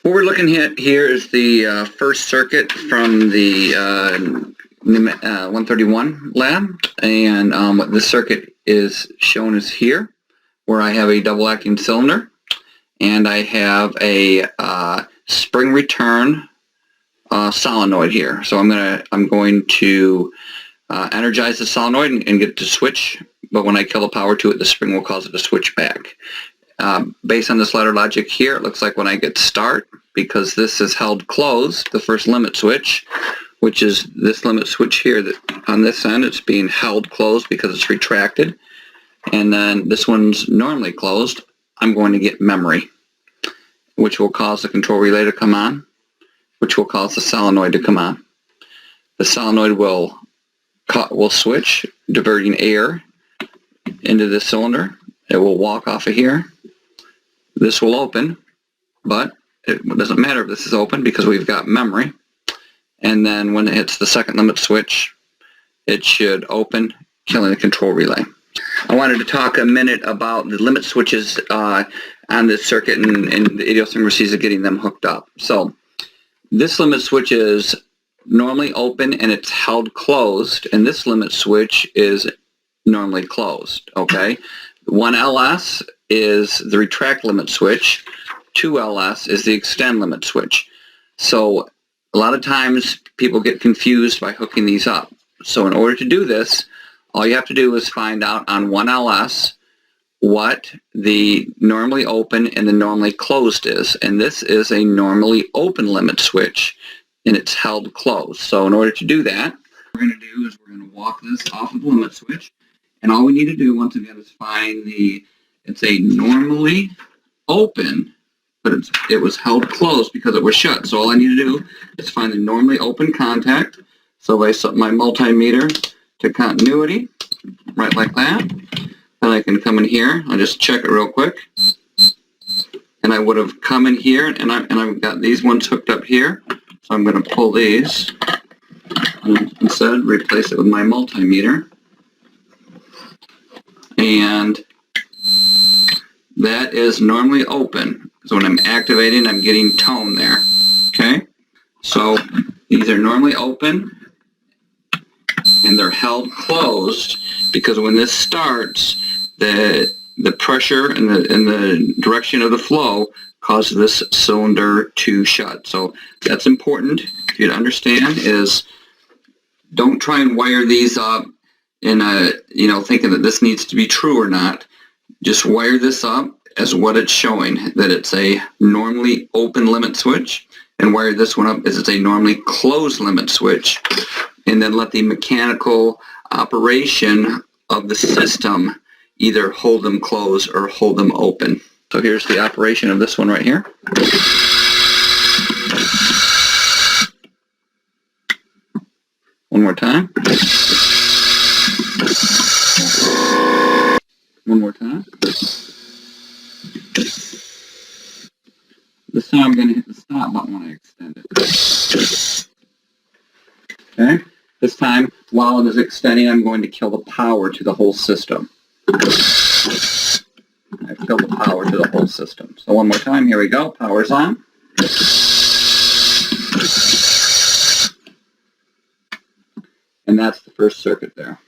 What we're looking at here is the first circuit from the ELTE131 lab, and what this circuit is shown is here, where I have a double acting cylinder, and I have a spring return solenoid here. So I'm going to energize the solenoid and get it to switch, but when I kill the power to it, the spring will cause it to switch back. Based on this ladder logic here, it looks like when I get start, because this is held closed, the first limit switch, which is this limit switch here, that on this end it's being held closed because it's retracted, and then this one's normally closed, I'm going to get memory, which will cause the control relay to come on, which will cause the solenoid to come on. The solenoid will switch, diverting air into the cylinder. It will walk off of here. This will open, but it doesn't matter if this is open because we've got memory. And then when it hits the second limit switch, it should open, killing the control relay. I wanted to talk a minute about the limit switches on this circuit and the idiosyncrasies of getting them hooked up. So this limit switch is normally open and it's held closed, and this limit switch is normally closed, okay? 1LS is the retract limit switch, 2LS is the extend limit switch. So a lot of times people get confused by hooking these up. So in order to do this, all you have to do is find out on 1LS what the normally open and the normally closed is. And this is a normally open limit switch, and it's held closed. So in order to do that, what we're going to do is we're going to walk this off of the limit switch. And all we need to do, once again, is find it's a normally open, but it was held closed because it was shut. So all I need to do is find the normally open contact. So I set my multimeter to continuity, right like that. Then I can come in here. I'll just check it real quick. And I would have come in here, and I've got these ones hooked up here. So I'm going to pull these and instead replace it with my multimeter. And that is normally open. So when I'm activating, I'm getting tone there. Okay? So these are normally open, and they're held closed because when this starts, the pressure and the direction of the flow causes this cylinder to shut. So that's important for you to understand, is don't try and wire these up in thinking that this needs to be true or not. Just wire this up as what it's showing, that it's a normally open limit switch, and wire this one up as it's a normally closed limit switch, and then let the mechanical operation of the system either hold them closed or hold them open. So here's the operation of this one right here. One more time. One more time. This time I'm going to hit the stop button when I extend it. Okay? This time, while it is extending, I'm going to kill the power to the whole system. I've killed the power to the whole system. So one more time, here we go. Power's on. And that's the first circuit there.